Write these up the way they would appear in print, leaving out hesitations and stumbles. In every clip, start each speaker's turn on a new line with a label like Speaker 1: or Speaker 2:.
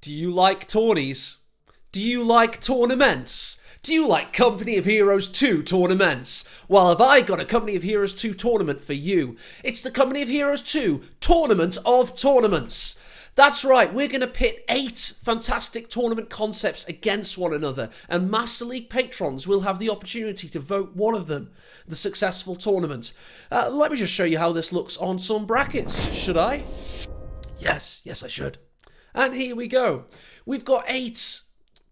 Speaker 1: Do you like tourneys? Do you like tournaments? Do you like Company of Heroes 2 tournaments? Well, have I got a Company of Heroes 2 tournament for you? It's the Company of Heroes 2 Tournament of Tournaments. That's right, we're going to pit 8 fantastic tournament concepts against one another, and Master League patrons will have the opportunity to vote one of them the successful tournament. Let me just show you how this looks on some brackets, should I? Yes, I should. And here we go. We've got 8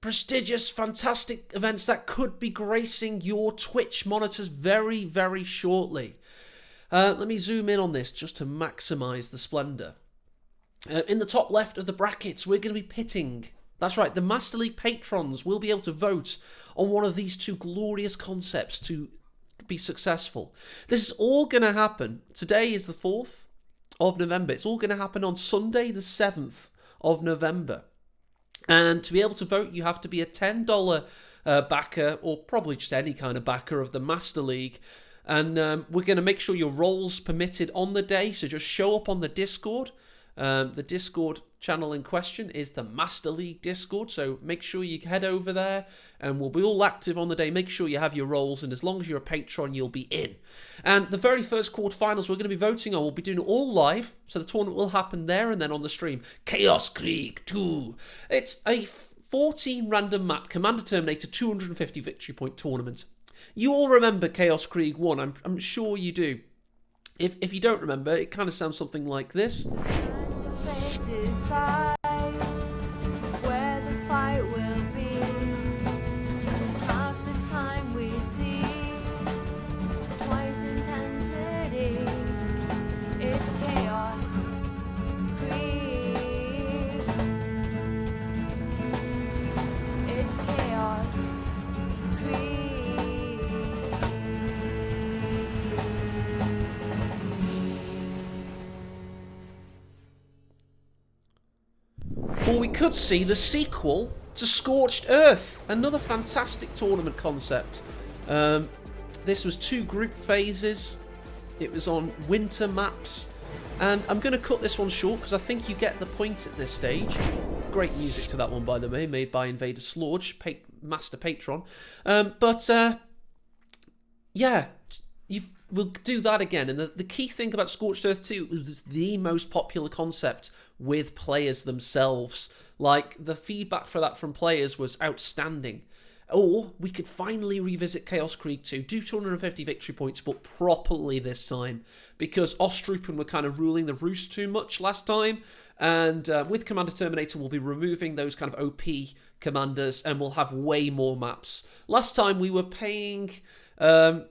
Speaker 1: prestigious, fantastic events that could be gracing your Twitch monitors very, very shortly. Let me zoom in on this just to maximise the splendour. In the top left of the brackets, we're going to be pitting. That's right, the Master League patrons will be able to vote on one of these 2 glorious concepts to be successful. This is all going to happen. Today is the 4th of November. It's all going to happen on Sunday, the 7th of November. And to be able to vote, you have to be a $10 backer, or probably just any kind of backer of the Master League. And we're going to make sure your role's permitted on the day, so just show up on the Discord. The Discord channel in question is the Master League Discord, so make sure you head over there and we'll be all active on the day. Make sure you have your roles, and as long as you're a patron, you'll be in. And the very first quarterfinals we're going to be voting on, we'll be doing it all live, so the tournament will happen there and then on the stream. CoH3 2. It's a 14 random map Commander Terminator 250 victory point tournament. You all remember CoH3 1, I'm sure you do. If you don't remember, it kind of sounds something like this.
Speaker 2: Decides where the fight will be. Half the time we see twice intensity. It's chaos. Creep. It's chaos. Creep.
Speaker 1: Or we could see the sequel to Scorched Earth, another fantastic tournament concept. This was 2 group phases. It was on winter maps. And I'm going to cut this one short because I think you get the point at this stage. Great music to that one, by the way, made by Invader Slorge, Master Patron. Yeah, we'll do that again. And the key thing about Scorched Earth 2 was the most popular concept with players themselves. Like, the feedback for that from players was outstanding. Or we could finally revisit CoH3 2, do 250 victory points, but properly this time, because Ostrupen were kind of ruling the roost too much last time. And with Commander Terminator, we'll be removing those kind of OP commanders, and we'll have way more maps. Last time we were paying kind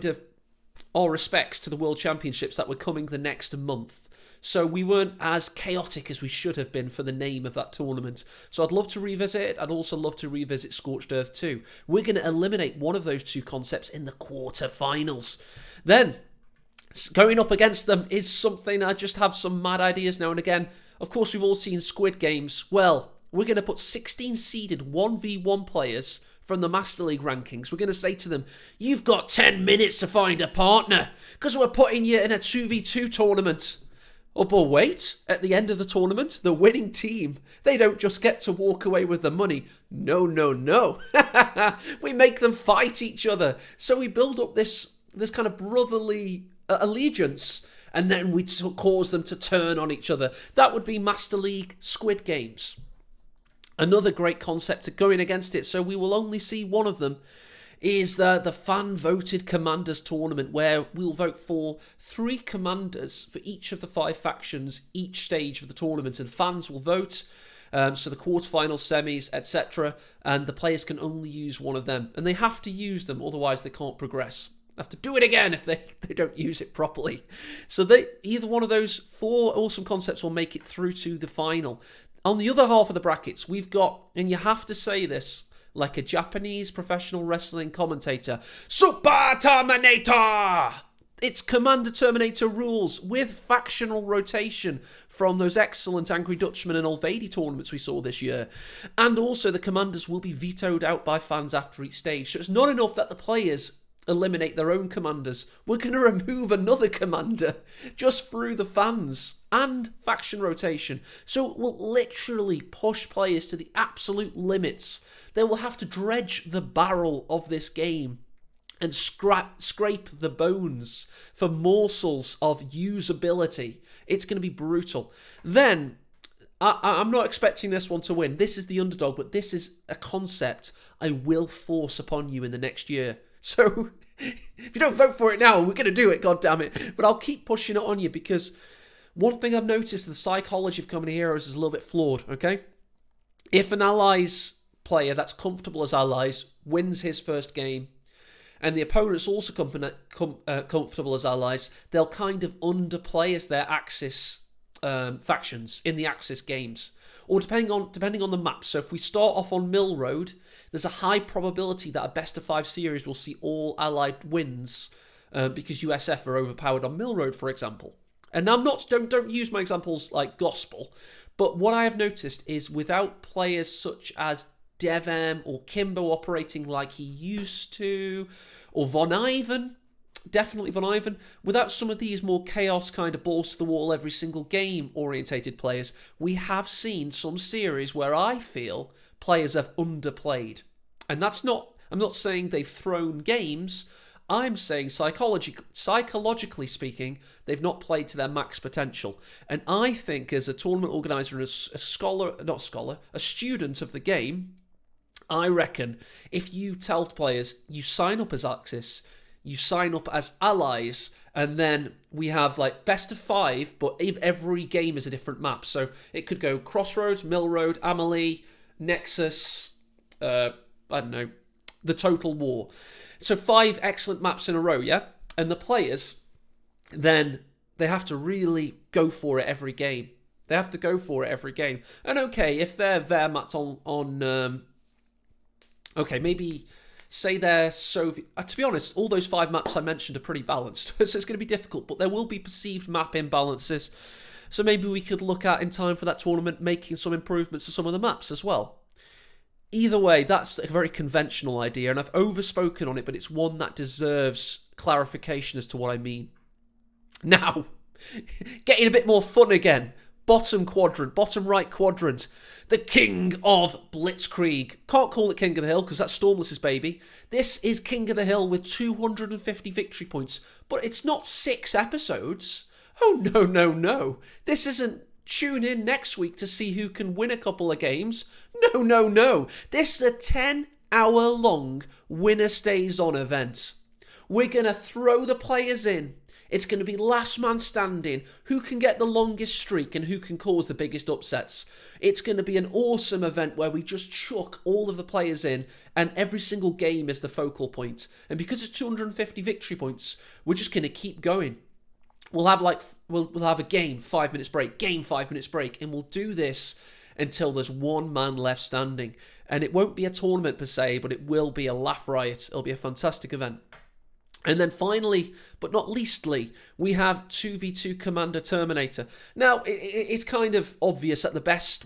Speaker 1: of our respects to the World Championships that were coming the next month. So we weren't as chaotic as we should have been for the name of that tournament. So I'd love to revisit it. I'd also love to revisit Scorched Earth 2. We're going to eliminate one of those 2 concepts in the quarterfinals. Then, going up against them is something I just have some mad ideas now and again. Of course, we've all seen Squid Games. Well, we're going to put 16 seeded 1v1 players from the Master League rankings. We're going to say to them, you've got 10 minutes to find a partner, because we're putting you in a 2v2 tournament. Oh, but wait, at the end of the tournament, the winning team, they don't just get to walk away with the money. No. We make them fight each other. So we build up this kind of brotherly allegiance, and then we cause them to turn on each other. That would be Master League Squid Games. Another great concept going against it, so we will only see one of them, is the fan-voted Commanders tournament, where we'll vote for 3 commanders for each of the 5 factions each stage of the tournament, and fans will vote, so the quarterfinals, semis, etc., and the players can only use one of them, and they have to use them, otherwise they can't progress. They have to do it again if they don't use it properly. So either one of those 4 awesome concepts will make it through to the final. On the other half of the brackets, we've got, and you have to say this like a Japanese professional wrestling commentator, Super Terminator! It's Commander Terminator rules with factional rotation from those excellent Angry Dutchman and Olvedi tournaments we saw this year. And also the commanders will be vetoed out by fans after each stage. So it's not enough that the players eliminate their own commanders. We're going to remove another commander just through the fans and faction rotation. So it will literally push players to the absolute limits. They will have to dredge the barrel of this game and scrape the bones for morsels of usability. It's going to be brutal. Then, I'm not expecting this one to win. This is the underdog, but this is a concept I will force upon you in the next year. So, if you don't vote for it now, we're going to do it, goddammit. But I'll keep pushing it on you, because one thing I've noticed, the psychology of Company of Heroes is a little bit flawed, okay? If an Allies player that's comfortable as Allies wins his first game, and the opponent's also comfortable as Allies, they'll kind of underplay as their Axis factions in the Axis games, or depending on the map. So if we start off on Mill Road, there's a high probability that a best of 5 series will see all Allied wins because USF are overpowered on Mill Road, for example. And I'm not don't use my examples like gospel, but what I have noticed is without players such as Devem or Kimbo operating like he used to, or Von Ivan, definitely Von Ivan, without some of these more chaos kind of balls to the wall every single game orientated players, we have seen some series where I feel players have underplayed. And I'm not saying they've thrown games, I'm saying psychologically speaking, they've not played to their max potential. And I think as a tournament organizer and a student of the game, I reckon if you tell players you sign up as Axis, you sign up as Allies, and then we have like best of 5, but if every game is a different map. So it could go Crossroads, Mill Road, Amelie, Nexus, I don't know, the Total War. So 5 excellent maps in a row, yeah? And the players, then they have to really go for it every game. They have to go for it every game. And okay, if they're Wehrmacht on okay, maybe say they're Soviet. To be honest, all those 5 maps I mentioned are pretty balanced, so it's going to be difficult, but there will be perceived map imbalances. So maybe we could look at, in time for that tournament, making some improvements to some of the maps as well. Either way, that's a very conventional idea, and I've overspoken on it, but it's one that deserves clarification as to what I mean. Now, getting a bit more fun again. Bottom right quadrant. The King of Blitzkrieg. Can't call it King of the Hill because that's Stormless's baby. This is King of the Hill with 250 victory points. But it's not 6 episodes. Oh, no. This isn't tune in next week to see who can win a couple of games. No. This is a 10-hour-long winner stays on event. We're going to throw the players in. It's going to be last man standing, who can get the longest streak and who can cause the biggest upsets. It's going to be an awesome event where we just chuck all of the players in and every single game is the focal point. And because it's 250 victory points, we're just going to keep going. We'll have we'll have a game, 5 minutes break, game, 5 minutes break, and we'll do this until there's one man left standing. And it won't be a tournament per se, but it will be a laugh riot. It'll be a fantastic event. And then finally, but not leastly, we have 2v2 Commander Terminator. Now, it's kind of obvious that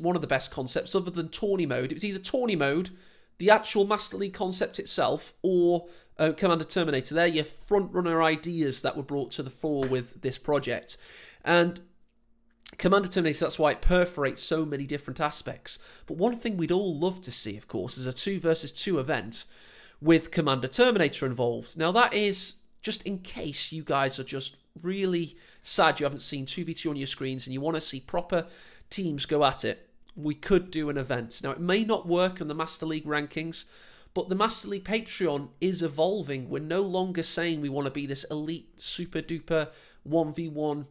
Speaker 1: one of the best concepts, other than tourney mode, it was either tourney mode, the actual Master League concept itself, or Commander Terminator. They're your front-runner ideas that were brought to the fore with this project. And Commander Terminator, that's why it perforates so many different aspects. But one thing we'd all love to see, of course, is a 2 versus 2 event with Commander Terminator involved. Now that is just in case you guys are just really sad you haven't seen 2v2 on your screens and you want to see proper teams go at it. We could do an event. Now it may not work on the Master League rankings, but the Master League Patreon is evolving. We're no longer saying we want to be this elite super duper 1v1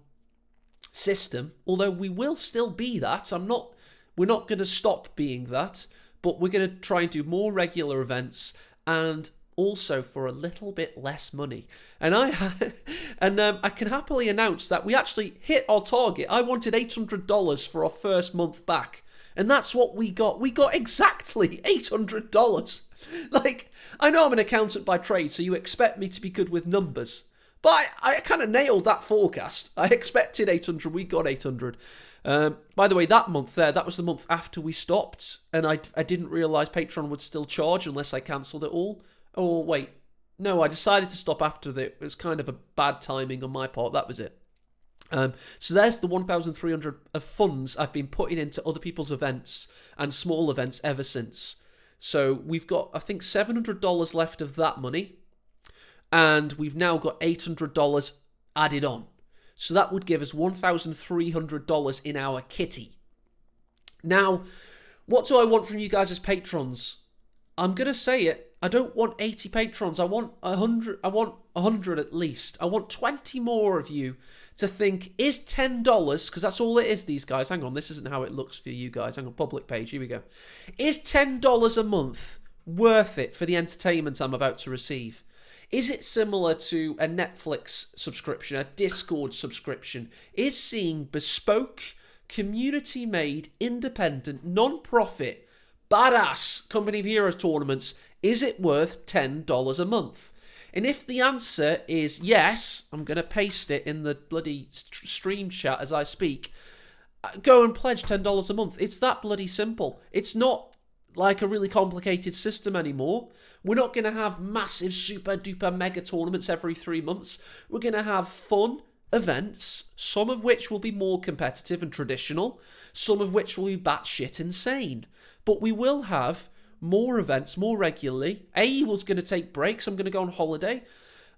Speaker 1: system, although we will still be that. We're not going to stop being that, but we're going to try and do more regular events, and also for a little bit less money. And I can happily announce that we actually hit our target. I wanted $800 for our first month back, and that's what we got. We got exactly $800. Like, I know I'm an accountant by trade, so you expect me to be good with numbers, but I kind of nailed that forecast. I expected 800, we got 800. By the way, that month there, that was the month after we stopped, and I didn't realise Patreon would still charge unless I cancelled it all. Oh, wait. No, I decided to stop after the. It was kind of a bad timing on my part. That was it. So there's the 1,300 of funds I've been putting into other people's events and small events ever since. So we've got, I think, $700 left of that money. And we've now got $800 added on. So that would give us $1,300 in our kitty. Now, what do I want from you guys as patrons? I'm going to say it. I don't want 80 patrons. I want 100. I want 100 at least. I want 20 more of you to think, is $10, because that's all it is, these guys. Hang on, this isn't how it looks for you guys. Hang on, public page. Here we go. Is $10 a month worth it for the entertainment I'm about to receive? Is it similar to a Netflix subscription, a Discord subscription? Is seeing bespoke, community-made, independent, non-profit, badass Company of Heroes tournaments, is it worth $10 a month? And if the answer is yes, I'm going to paste it in the bloody stream chat as I speak, go and pledge $10 a month. It's that bloody simple. It's not like a really complicated system anymore. We're not going to have massive super duper mega tournaments every 3 months. We're going to have fun events, some of which will be more competitive and traditional, some of which will be batshit insane. But we will have more events more regularly. AEW's going to take breaks. I'm going to go on holiday.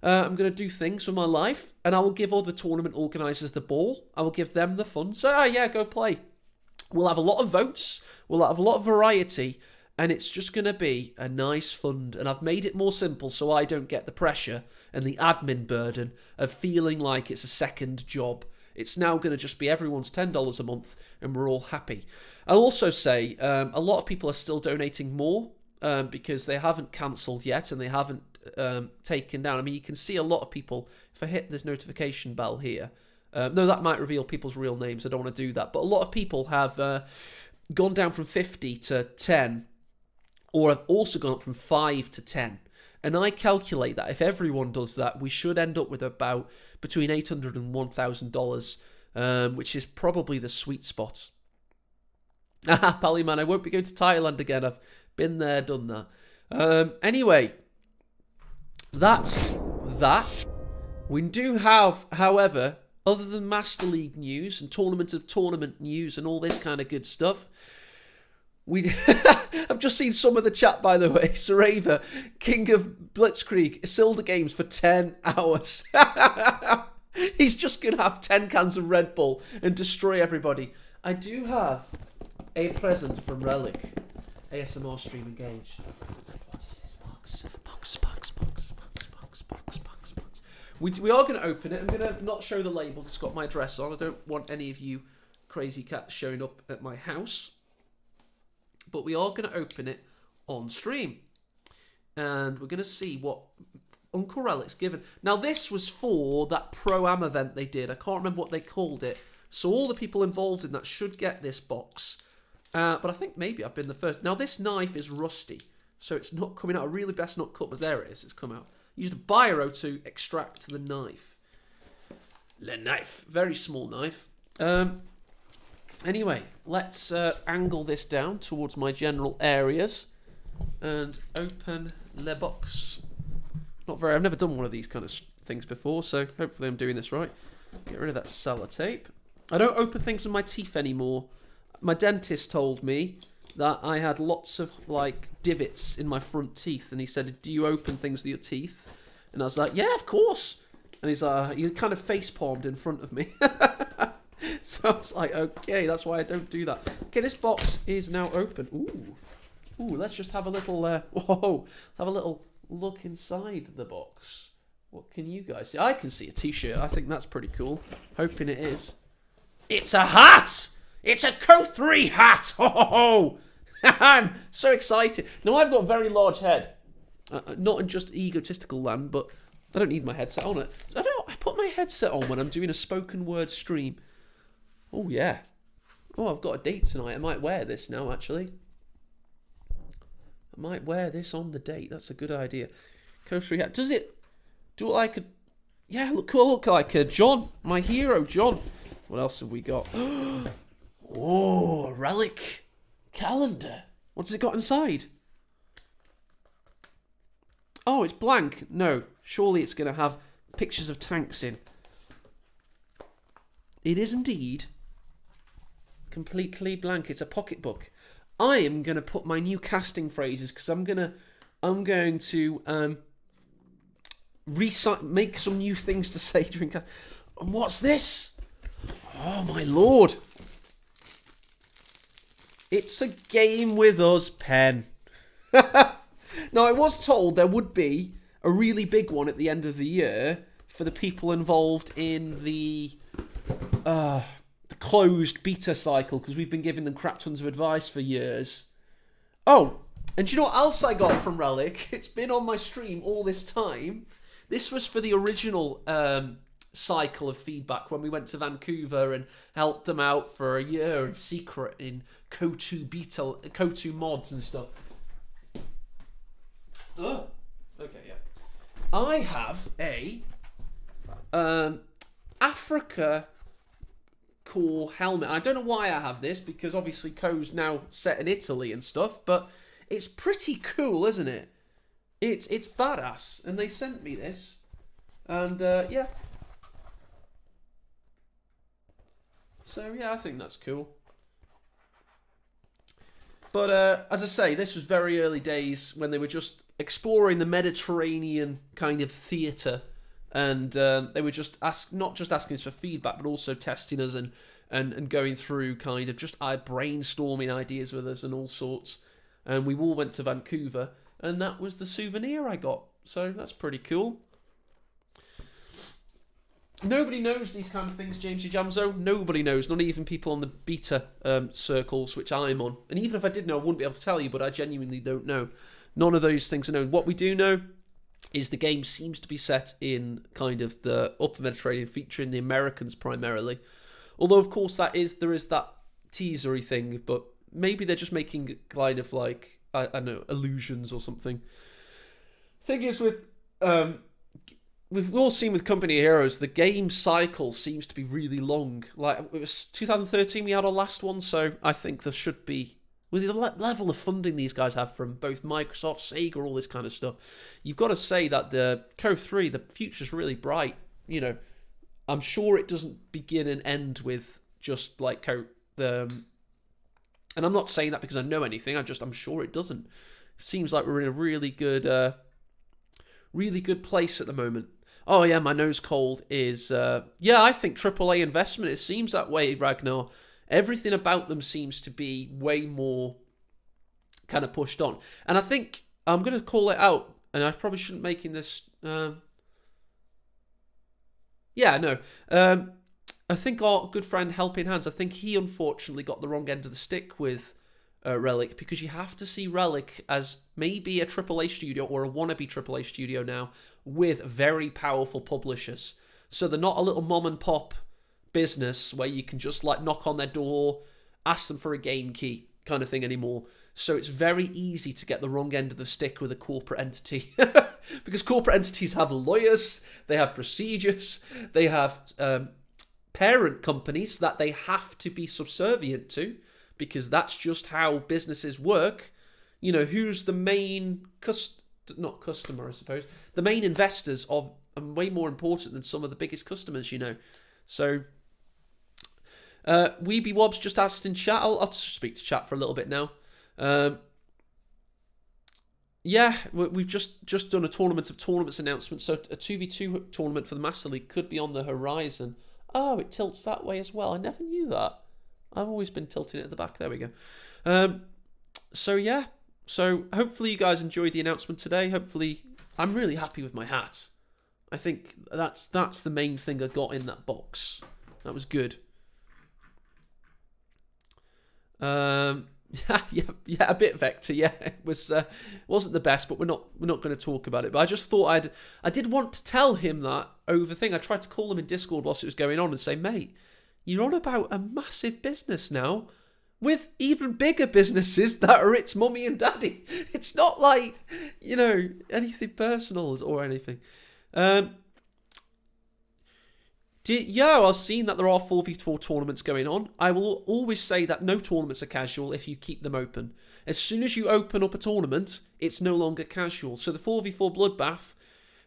Speaker 1: I'm going to do things with my life, and I will give other tournament organisers the ball. I will give them the fun. So, yeah, go play. We'll have a lot of votes. We'll have a lot of variety, and it's just going to be a nice fund. And I've made it more simple so I don't get the pressure and the admin burden of feeling like it's a second job. It's now going to just be everyone's $10 a month, and we're all happy. I'll also say a lot of people are still donating more because they haven't cancelled yet and they haven't taken down. I mean, you can see a lot of people, if I hit this notification bell here, no, that might reveal people's real names. I don't want to do that. But a lot of people have gone down from 50 to 10 or have also gone up from 5 to 10. And I calculate that if everyone does that, we should end up with about between $800 and $1,000, which is probably the sweet spot. Ah, Pally man, I won't be going to Thailand again. I've been there, done that. Anyway, that's that. We do have, however, other than Master League news and Tournament of Tournament news and all this kind of good stuff, I've just seen some of the chat, by the way. Sareva, King of Blitzkrieg, Isilda Games for 10 hours. He's just going to have 10 cans of Red Bull and destroy everybody. I do have a present from Relic. ASMR stream engaged. What is this box? Box. We are going to open it. I'm going to not show the label because it's got my address on. I don't want any of you crazy cats showing up at my house. But we are going to open it on stream. And we're going to see what Uncle Relic's given. Now, this was for that Pro-Am event they did. I can't remember what they called it. So all the people involved in that should get this box. But I think maybe I've been the first. Now, this knife is rusty. So it's not coming out. I really best not cut. But there it is. It's come out. I used a biro to extract the knife. The knife. Very small knife. Anyway, let's angle this down towards my general areas and open the box. I've never done one of these kind of things before, so hopefully I'm doing this right. Get rid of that sellotape. I don't open things with my teeth anymore. My dentist told me that I had lots of like divots in my front teeth, and he said, "Do you open things with your teeth?" And I was like, "Yeah, of course." And he's like, "You kind of face palmed in front of me." So I was like, okay, that's why I don't do that. Okay, this box is now open. Ooh, let's just have a little, have a little look inside the box. What can you guys see? I can see a t-shirt. I think that's pretty cool. Hoping it is. It's a hat! It's a CoH3 hat! Ho! I'm so excited. Now, I've got a very large head. Not in just egotistical land, but I don't need my headset on it. I put my headset on when I'm doing a spoken word stream. Oh, yeah. Oh, I've got a date tonight. I might wear this now, actually. I might wear this on the date. That's a good idea. CoH3 hat. Does it look like a... Yeah, look like a John. My hero, John. What else have we got? Oh, a Relic calendar. What's it got inside? Oh, it's blank. No, surely it's going to have pictures of tanks in. It is indeed completely blank. It's a pocketbook. I am going to put my new casting phrases because I'm going to make some new things to say during cast. And what's this? Oh my lord! It's a game with us pen. Now, I was told there would be a really big one at the end of the year for the people involved in the closed beta cycle, because we've been giving them crap tons of advice for years. Oh, and do you know what else I got from Relic? It's been on my stream all this time. This was for the original cycle of feedback when we went to Vancouver and helped them out for a year in secret in CoH3 beta, CoH3 mods and stuff. Oh, okay, yeah. I have a Africa core helmet. I don't know why I have this, because obviously Co's now set in Italy and stuff, but it's pretty cool, isn't it? It's badass, and they sent me this, and yeah. So yeah, I think that's cool. But as I say, this was very early days when they were just exploring the Mediterranean kind of theatre, and they were just not just asking us for feedback, but also testing us and going through kind of just brainstorming ideas with us and all sorts. And we all went to Vancouver, and that was the souvenir I got. So that's pretty cool. Nobody knows these kind of things, Jamesy Jamzo. Nobody knows, not even people on the beta circles, which I'm on. And even if I did know, I wouldn't be able to tell you, but I genuinely don't know. None of those things are known. What we do know is the game seems to be set in kind of the upper Mediterranean, featuring the Americans primarily. Although, of course, there is that teasery thing, but maybe they're just making kind of like, I don't know, illusions or something. Thing is with... we've all seen with Company of Heroes, the game cycle seems to be really long. Like, it was 2013 we had our last one, so I think there should be, with the level of funding these guys have from both Microsoft, Sega, all this kind of stuff, you've got to say that the CoH3, the future's really bright. You know, I'm sure it doesn't begin and end with just like and I'm not saying that because I know anything, I'm sure it doesn't. It seems like we're in a really good place at the moment. Oh yeah, my nose cold is, yeah, I think AAA investment, it seems that way, Ragnar. Everything about them seems to be way more kind of pushed on. And I think, I'm going to call it out, and I probably shouldn't making this, yeah, no, I think our good friend Helping Hands, I think he unfortunately got the wrong end of the stick with Relic, because you have to see Relic as maybe a AAA studio or a wannabe AAA studio now with very powerful publishers. So they're not a little mom and pop business where you can just like knock on their door, ask them for a game key kind of thing anymore. So it's very easy to get the wrong end of the stick with a corporate entity. Because corporate entities have lawyers, they have procedures, they have parent companies that they have to be subservient to, because that's just how businesses work. You know, who's the main not customer, I suppose. The main investors are way more important than some of the biggest customers, you know. So, Weeby Wobbs just asked in chat. I'll speak to chat for a little bit now. Yeah, we've just done a Tournament of Tournaments announcement, so a 2v2 tournament for the Master League could be on the horizon. Oh, it tilts that way as well. I never knew that. I've always been tilting it at the back. There we go. So yeah. So hopefully you guys enjoyed the announcement today. Hopefully, I'm really happy with my hat. I think that's the main thing I got in that box. That was good. Yeah, a bit Vector. Yeah, it wasn't the best, but we're not going to talk about it. But I just thought I did want to tell him that over thing. I tried to call him in Discord whilst it was going on and say, mate, you're on about a massive business now with even bigger businesses that are its mummy and daddy. It's not like, you know, anything personal or anything. Yeah, I've seen that there are 4v4 tournaments going on. I will always say that no tournaments are casual if you keep them open. As soon as you open up a tournament, it's no longer casual. So the 4v4 Bloodbath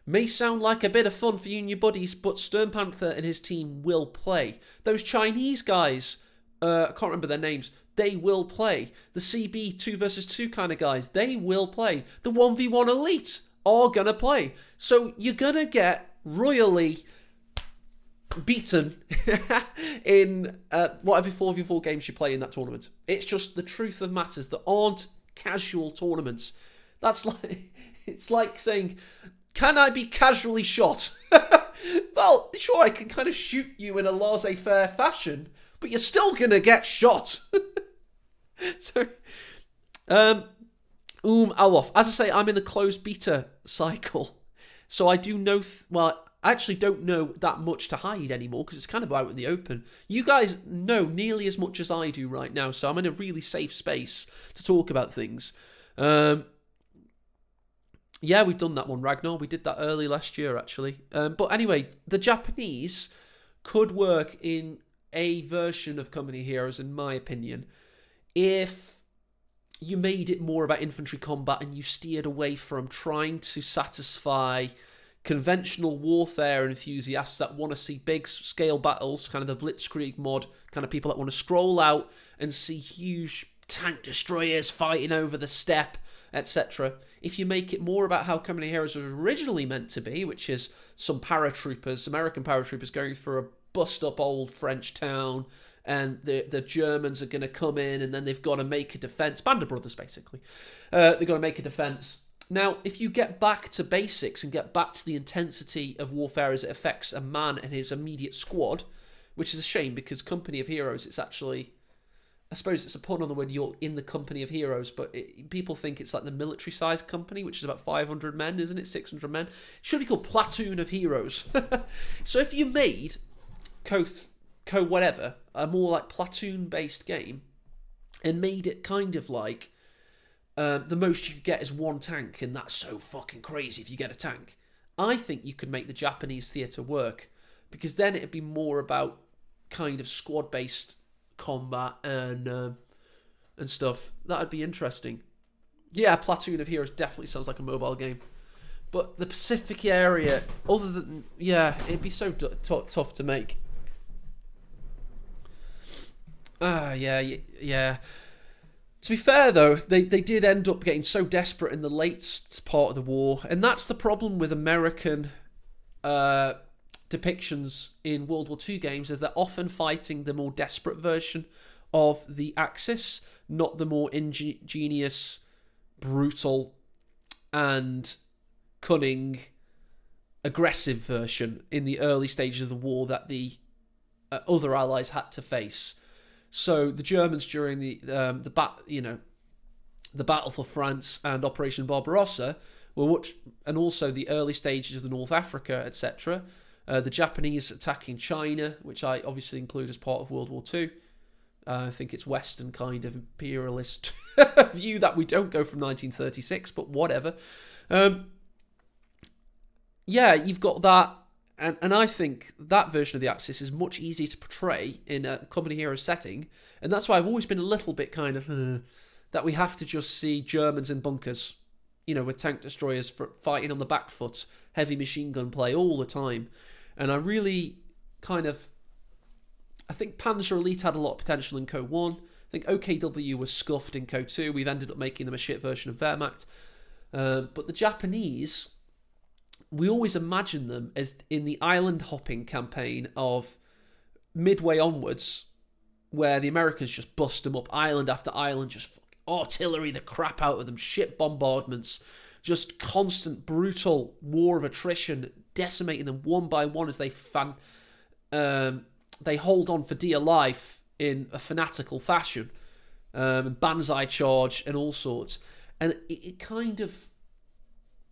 Speaker 1: may sound like a bit of fun for you and your buddies, but Stern Panther and his team will play. Those Chinese guys, I can't remember their names, they will play. The CB 2 versus 2 kind of guys, they will play. The 1v1 Elite are going to play. So you're going to get royally beaten in whatever 4v4 games you play in that tournament. It's just the truth of matters. There aren't casual tournaments. That's like, it's like saying, can I be casually shot? Well, sure, I can kind of shoot you in a laissez-faire fashion, but you're still gonna get shot. So, Alof. As I say, I'm in the closed beta cycle, so I do know. Well, I actually don't know that much to hide anymore because it's kind of out in the open. You guys know nearly as much as I do right now, so I'm in a really safe space to talk about things. Yeah, we've done that one, Ragnar. We did that early last year, actually. But anyway, the Japanese could work in a version of Company of Heroes, in my opinion, if you made it more about infantry combat and you steered away from trying to satisfy conventional warfare enthusiasts that want to see big scale battles, kind of the Blitzkrieg mod, kind of people that want to scroll out and see huge tank destroyers fighting over the steppe, etc. If you make it more about how Company of Heroes was originally meant to be, which is some paratroopers, American paratroopers going through a bust-up old French town, and the Germans are going to come in, and then they've got to make a defense. Band of Brothers, basically. They've got to make a defense. Now, if you get back to basics and get back to the intensity of warfare as it affects a man and his immediate squad, which is a shame because Company of Heroes, it's actually, I suppose it's a pun on the word you're in the Company of Heroes, but people think it's like the military-sized company, which is about 500 men, isn't it? 600 men. It should be called Platoon of Heroes. So if you made Co whatever, a more like platoon-based game, and made it kind of like the most you could get is one tank, and that's so fucking crazy if you get a tank. I think you could make the Japanese theatre work, because then it'd be more about kind of squad-based combat and stuff. That'd be interesting. Yeah, Platoon of Heroes definitely sounds like a mobile game. But the Pacific area, other than, yeah, it'd be so tough to make. Yeah. To be fair, though, they did end up getting so desperate in the late part of the war, and that's the problem with American depictions in World War II games, is they're often fighting the more desperate version of the Axis, not the more ingenious, brutal, and cunning, aggressive version in the early stages of the war that the other allies had to face. So the Germans during the Battle for France and Operation Barbarossa were and also the early stages of the North Africa, etc. The Japanese attacking China, which I obviously include as part of World War II. I think it's Western kind of imperialist view that we don't go from 1936, but whatever. Yeah, you've got that. And I think that version of the Axis is much easier to portray in a Company of Heroes setting. And that's why I've always been a little bit kind of, that we have to just see Germans in bunkers, with tank destroyers fighting on the back foot, heavy machine gun play all the time. And I really I think Panzer Elite had a lot of potential in Co-1. I think OKW was scuffed in Co-2. We've ended up making them a shit version of Wehrmacht. But the Japanese, we always imagine them as in the island hopping campaign of Midway onwards, where the Americans just bust them up island after island, just artillery the crap out of them, ship bombardments, just constant brutal war of attrition, decimating them one by one as they hold on for dear life in a fanatical fashion, and banzai charge and all sorts. And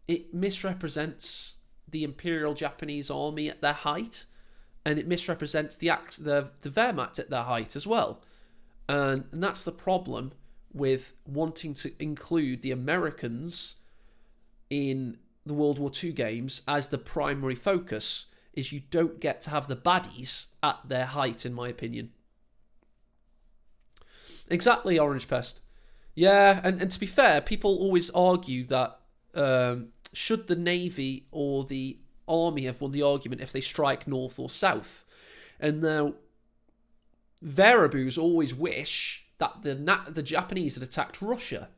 Speaker 1: it misrepresents the Imperial Japanese Army at their height, and it misrepresents the Wehrmacht at their height as well. And that's the problem with wanting to include the Americans in the World War II games as the primary focus, is you don't get to have the baddies at their height, in my opinion. Exactly, Orange Pest. Yeah, and to be fair, people always argue that should the Navy or the Army have won the argument if they strike north or south? And now, Verabus always wish that the Japanese had attacked Russia.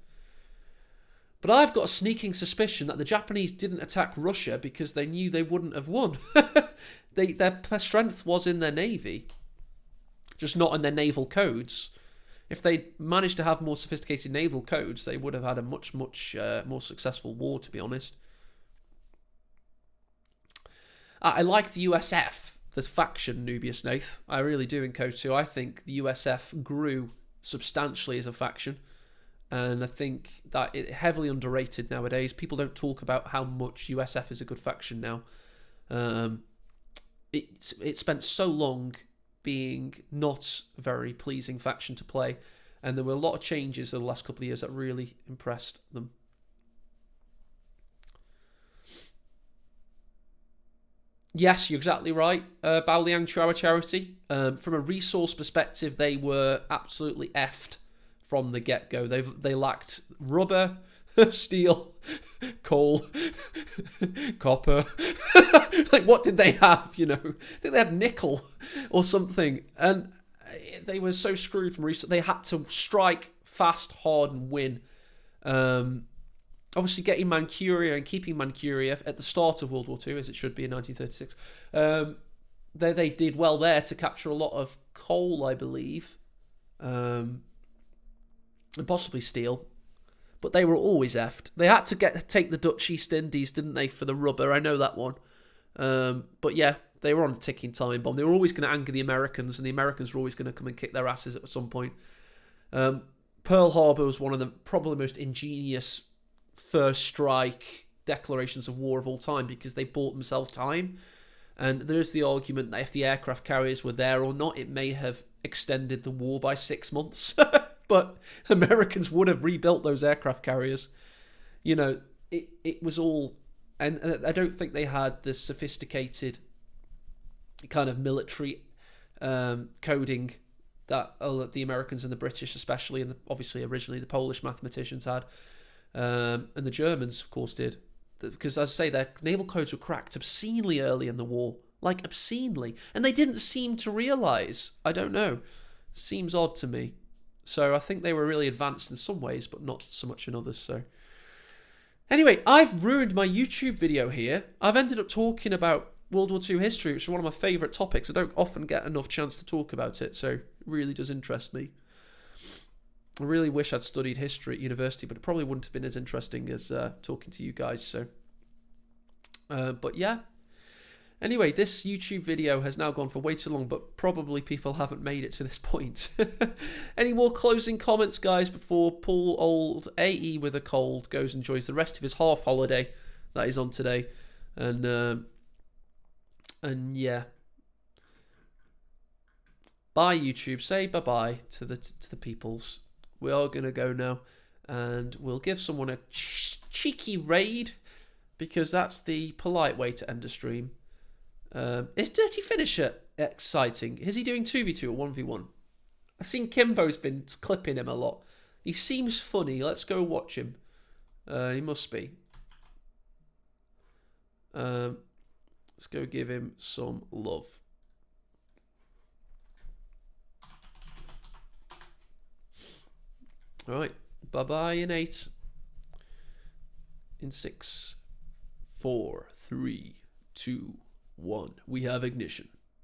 Speaker 1: But I've got a sneaking suspicion that the Japanese didn't attack Russia because they knew they wouldn't have won. Their strength was in their navy, just not in their naval codes. If they managed to have more sophisticated naval codes, they would have had a much more successful war, to be honest. I like the USF, the faction Nubius Nath. I really do in CoH2. I think the USF grew substantially as a faction. And I think that it's heavily underrated nowadays. People don't talk about how much USF is a good faction now. It spent so long being not a very pleasing faction to play, and there were a lot of changes in the last couple of years that really impressed them. Yes, you're exactly right. Baoliang Chua Charity. From a resource perspective, they were absolutely effed from the get-go. They lacked rubber, steel, coal, copper. Like, what did they have, you know? I think they had nickel or something. And they were so screwed from research. They had to strike fast, hard, and win. Obviously, getting Manchuria and keeping Manchuria at the start of World War II, as it should be in 1936, they did well there to capture a lot of coal, I believe. And possibly steel. But they were always effed. They had to take the Dutch East Indies, didn't they, for the rubber? I know that one. But yeah, they were on a ticking time bomb. They were always going to anger the Americans, and the Americans were always going to come and kick their asses at some point. Pearl Harbor was one of the probably most ingenious first strike declarations of war of all time because they bought themselves time. And there's the argument that if the aircraft carriers were there or not, it may have extended the war by 6 months. But Americans would have rebuilt those aircraft carriers. You know, it was all... And I don't think they had the sophisticated kind of military coding that the Americans and the British especially, and obviously originally the Polish mathematicians had. And the Germans, of course, did. Because, as I say, their naval codes were cracked obscenely early in the war. Like, obscenely. And they didn't seem to realise. I don't know. Seems odd to me. So I think they were really advanced in some ways, but not so much in others. So anyway, I've ruined my YouTube video here. I've ended up talking about World War II history, which is one of my favourite topics. I don't often get enough chance to talk about it, so it really does interest me. I really wish I'd studied history at university, but it probably wouldn't have been as interesting as talking to you guys. So, but yeah. Anyway, this YouTube video has now gone for way too long, but probably people haven't made it to this point. Any more closing comments, guys, before poor old AE with a cold goes and enjoys the rest of his half holiday that he's on today? And yeah. Bye, YouTube. Say bye-bye to the peoples. We are going to go now, and we'll give someone a cheeky raid, because that's the polite way to end a stream. Is Dirty Finisher exciting? Is he doing 2v2 or 1v1? I've seen Kimbo's been clipping him a lot. He seems funny. Let's go watch him. He must be. Let's go give him some love. All right. Bye-bye in 8. In 6, 4, 3, 2, 1. We have ignition.